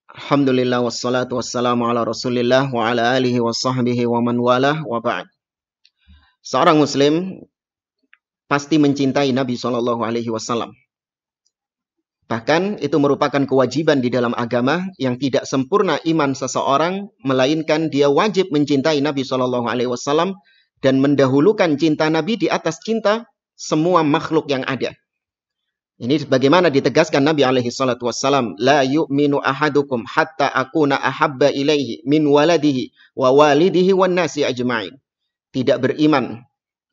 Alhamdulillah wassalatu wassalamu ala Rasulillah wa ala alihi wa sahbihi wa man walah wa ba'd. Seorang muslim pasti mencintai Nabi sallallahu alaihi wasallam. Bahkan itu merupakan kewajiban di dalam agama yang tidak sempurna iman seseorang melainkan dia wajib mencintai Nabi sallallahu alaihi wasallam dan mendahulukan cinta Nabi di atas cinta semua makhluk yang ada. Ini sebagaimana ditegaskan Nabi alaihi salatu wassalam, la yu'minu ahadukum hatta akuna ahabba ilaihi min waladihi wa walidihi wan nasi ajma'in. Tidak beriman.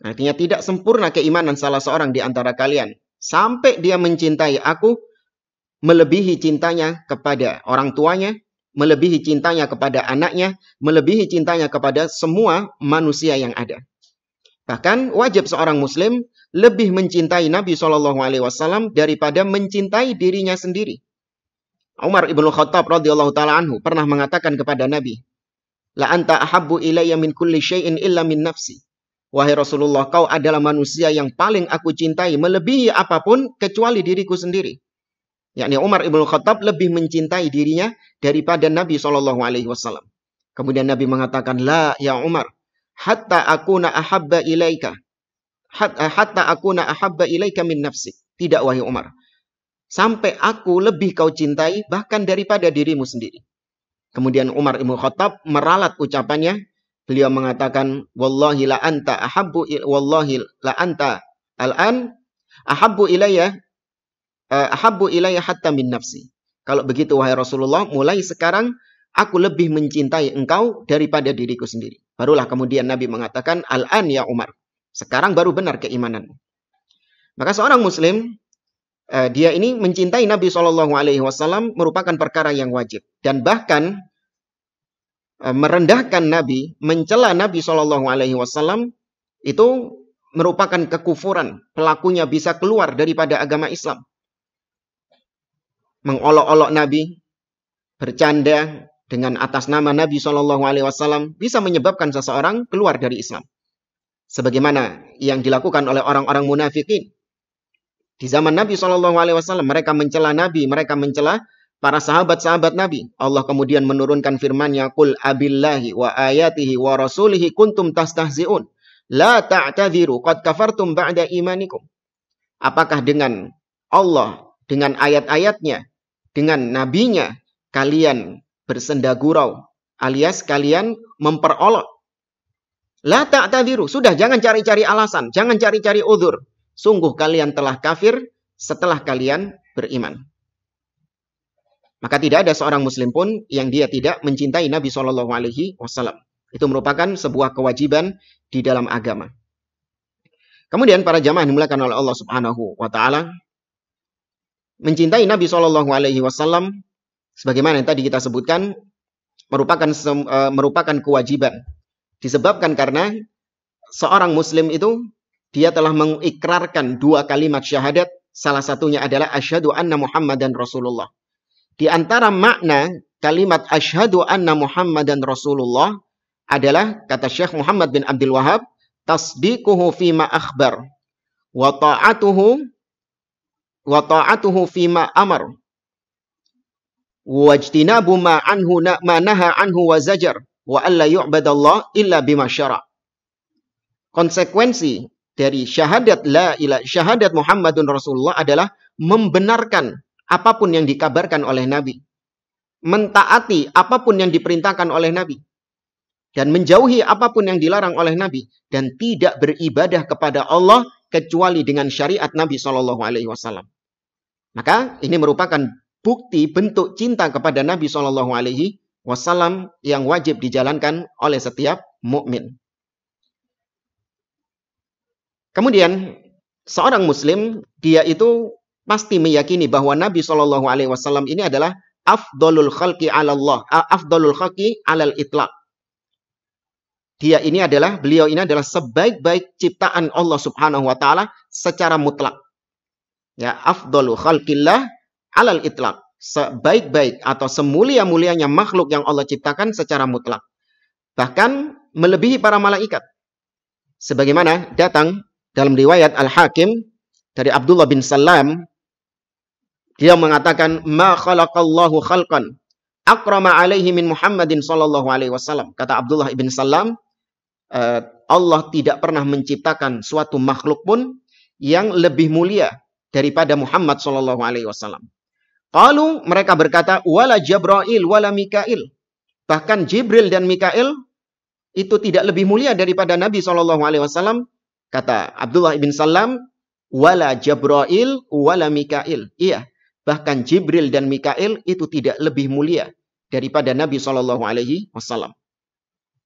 Artinya tidak sempurna keimanan salah seorang di antara kalian sampai dia mencintai aku melebihi cintanya kepada orang tuanya, melebihi cintanya kepada anaknya, melebihi cintanya kepada semua manusia yang ada. Bahkan wajib seorang muslim lebih mencintai Nabi SAW daripada mencintai dirinya sendiri. Umar ibn Khattab radhiyallahu ta'ala anhu pernah mengatakan kepada Nabi, La anta ahabbu ilayya min kulli syai'in illa min nafsi. Wahai Rasulullah, kau adalah manusia yang paling aku cintai melebihi apapun kecuali diriku sendiri. Yakni Umar ibn Khattab lebih mencintai dirinya daripada Nabi SAW. Kemudian Nabi mengatakan, La ya Umar, hatta akuna ahabba ilaika min nafsik. Tidak wahai Umar, sampai aku lebih kau cintai bahkan daripada dirimu sendiri. Kemudian Umar Ibn Khattab meralat ucapannya. Beliau mengatakan, wallahi la anta al'an ahabbu ilayya hatta min nafsi. Kalau begitu wahai Rasulullah, mulai sekarang aku lebih mencintai engkau daripada diriku sendiri. Barulah kemudian Nabi mengatakan, Al-an ya Umar. Sekarang baru benar keimananmu. Maka seorang muslim, dia ini mencintai Nabi SAW merupakan perkara yang wajib. Dan bahkan merendahkan Nabi, mencela Nabi SAW itu merupakan kekufuran. Pelakunya bisa keluar daripada agama Islam. Mengolok-olok Nabi, bercanda dengan atas nama Nabi SAW bisa menyebabkan seseorang keluar dari Islam. Sebagaimana yang dilakukan oleh orang-orang munafikin. Di zaman Nabi SAW, mereka mencela Nabi, mereka mencela para sahabat-sahabat Nabi. Allah kemudian menurunkan firman-Nya, Qul abillahi wa ayatihi wa rasulihi kuntum tastahzi'un. La ta'tadhiru qad kafartum ba'da imanikum. Apakah dengan Allah, dengan ayat-ayatnya, dengan nabinya, kalian bersenda gurau, alias kalian memperolok. La ta'tadhiru, sudah jangan cari-cari alasan, jangan cari-cari uzur. Sungguh kalian telah kafir setelah kalian beriman. Maka tidak ada seorang muslim pun yang dia tidak mencintai Nabi SAW. Itu merupakan sebuah kewajiban di dalam agama. Kemudian para jamaah dimuliakan oleh Allah Subhanahu wa taala, mencintai Nabi SAW sebagaimana yang tadi kita sebutkan merupakan kewajiban. Disebabkan karena seorang muslim itu dia telah mengikrarkan dua kalimat syahadat. Salah satunya adalah asyhadu anna Muhammadan Rasulullah. Di antara makna kalimat asyhadu anna Muhammadan Rasulullah adalah kata Syekh Muhammad bin Abdul Wahab, tasdiquhu fima akhbar wa ta'atuhu fima amar wajtinabu ma naha anhu wa zajar wa alla yu'badallah illa bima syara'. Konsekuensi dari syahadat syahadat Muhammadun Rasulullah adalah membenarkan apapun yang dikabarkan oleh Nabi, mentaati apapun yang diperintahkan oleh Nabi, dan menjauhi apapun yang dilarang oleh Nabi, dan tidak beribadah kepada Allah kecuali dengan syariat Nabi SAW. Maka ini merupakan bukti bentuk cinta kepada Nabi SAW yang wajib dijalankan oleh setiap mukmin. Kemudian seorang muslim dia itu pasti meyakini bahwa Nabi SAW ini adalah afdalul khalqi 'ala Allah, afdalul khalqi 'alal itlaq. Beliau ini adalah sebaik-baik ciptaan Allah Subhanahu wa taala secara mutlak. Ya, afdalul khalqillah 'alal itlaq. Sebaik-baik atau semulia-mulianya makhluk yang Allah ciptakan secara mutlak. Bahkan melebihi para malaikat. Sebagaimana datang dalam riwayat Al-Hakim dari Abdullah bin Salam, dia mengatakan, ma khalaqallahu khalqan akrama alaihi min Muhammadin sallallahu alaihi wasallam. Kata Abdullah ibn Salam, Allah tidak pernah menciptakan suatu makhluk pun yang lebih mulia daripada Muhammad sallallahu alaihi wasallam. Qalu, mereka berkata, wala Jibril wala Mikail. Bahkan Jibril dan Mikail itu tidak lebih mulia daripada Nabi sallallahu alaihi wasallam. Kata Abdullah ibn Salam, wala Jibril wala Mikail. Iya, bahkan Jibril dan Mikail itu tidak lebih mulia daripada Nabi sallallahu alaihi wasallam.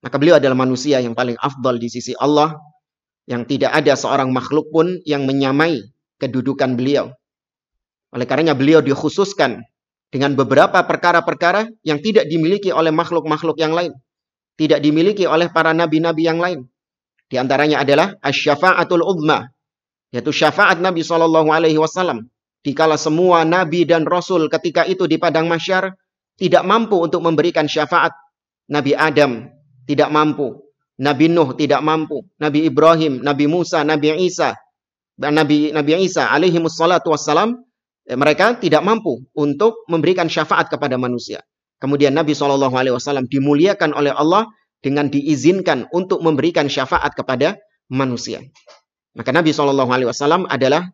Maka beliau adalah manusia yang paling afdal di sisi Allah, yang tidak ada seorang makhluk pun yang menyamai kedudukan beliau. Oleh karenanya beliau dikhususkan dengan beberapa perkara-perkara yang tidak dimiliki oleh makhluk-makhluk yang lain. Tidak dimiliki oleh para nabi-nabi yang lain. Di antaranya adalah asy-syafa'atul uzma, yaitu syafaat Nabi SAW. Dikala semua nabi dan rasul ketika itu di padang mahsyar tidak mampu untuk memberikan syafaat. Nabi Adam tidak mampu, Nabi Nuh tidak mampu, Nabi Ibrahim, Nabi Musa, Nabi Isa, dan Nabi Isa alaihi wassalatu wassalam, mereka tidak mampu untuk memberikan syafaat kepada manusia. Kemudian Nabi SAW dimuliakan oleh Allah dengan diizinkan untuk memberikan syafaat kepada manusia. Maka Nabi SAW adalah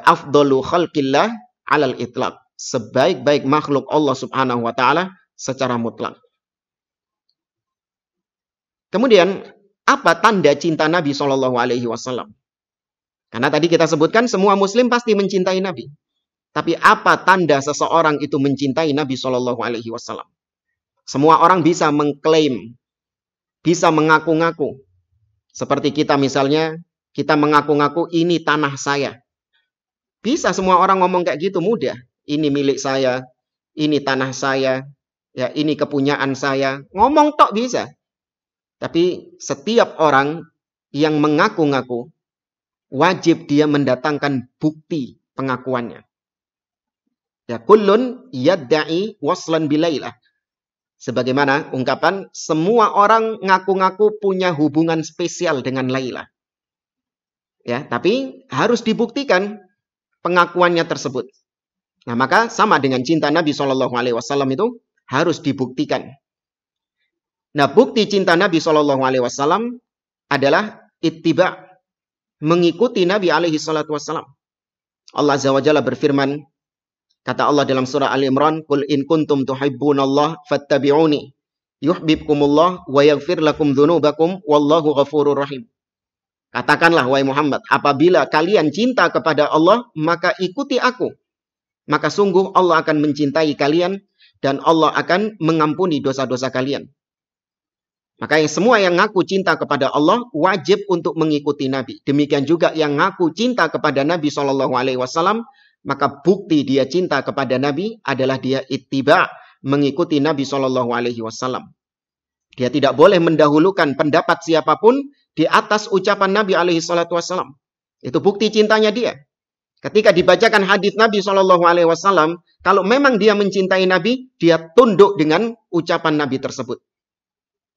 afdalu khalqillah alal itlaq, sebaik-baik makhluk Allah Subhanahu wa taala secara mutlak. Kemudian, apa tanda cinta Nabi SAW? Karena tadi kita sebutkan semua muslim pasti mencintai Nabi. Tapi apa tanda seseorang itu mencintai Nabi SAW? Semua orang bisa mengklaim, bisa mengaku-ngaku. Seperti kita misalnya, kita mengaku-ngaku ini tanah saya. Bisa semua orang ngomong kayak gitu, mudah. Ini milik saya, ini tanah saya, ya ini kepunyaan saya. Ngomong tok bisa. Tapi setiap orang yang mengaku-ngaku, wajib dia mendatangkan bukti pengakuannya. Ya, kullun yadda'i waslan bilailah. Sebagaimana ungkapan, semua orang ngaku-ngaku punya hubungan spesial dengan Laila. Ya, tapi harus dibuktikan pengakuannya tersebut. Nah, maka sama dengan cinta Nabi SAW itu harus dibuktikan. Nah, bukti cinta Nabi SAW adalah ittiba, mengikuti Nabi SAW. Allah Azza wa Jalla berfirman, kata Allah dalam surah Al-Imran, "Qul in kuntum tuhibbunallah fattabi'uni yuhibbukumullah wa yaghfir lakum dzunubakum wallahu ghafurur rahim." Katakanlah wahai Muhammad, apabila kalian cinta kepada Allah, maka ikuti aku. Maka sungguh Allah akan mencintai kalian dan Allah akan mengampuni dosa-dosa kalian. Maka semua yang ngaku cinta kepada Allah wajib untuk mengikuti Nabi. Demikian juga yang ngaku cinta kepada Nabi SAW, maka bukti dia cinta kepada Nabi adalah dia ittiba, mengikuti Nabi SAW. Dia tidak boleh mendahulukan pendapat siapapun di atas ucapan Nabi SAW. Itu bukti cintanya dia. Ketika dibacakan hadis Nabi SAW, kalau memang dia mencintai Nabi, dia tunduk dengan ucapan Nabi tersebut.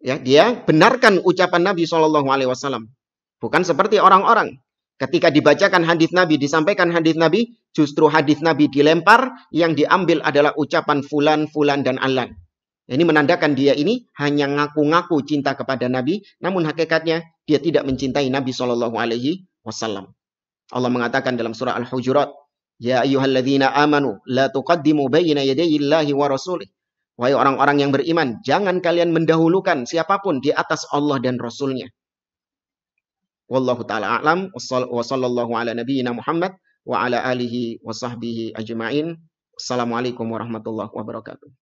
Ya, dia benarkan ucapan Nabi SAW. Bukan seperti orang-orang. Ketika dibacakan hadis Nabi, disampaikan hadis Nabi, justru hadis Nabi dilempar, yang diambil adalah ucapan fulan, fulan, dan alan. Ini menandakan dia ini hanya ngaku-ngaku cinta kepada Nabi, namun hakikatnya dia tidak mencintai Nabi SAW. Allah mengatakan dalam surah Al-Hujurat, "Ya ayyuhalladzina amanu, la tuqaddimu baina yadayillahi wa rasulih." Wahai orang-orang yang beriman, jangan kalian mendahulukan siapapun di atas Allah dan Rasulnya. Wallahu ta'ala a'lam, wa sallallahu ala nabiyyina Muhammad, wa ala alihi wa sahbihi ajma'in. Assalamualaikum warahmatullahi wabarakatuh.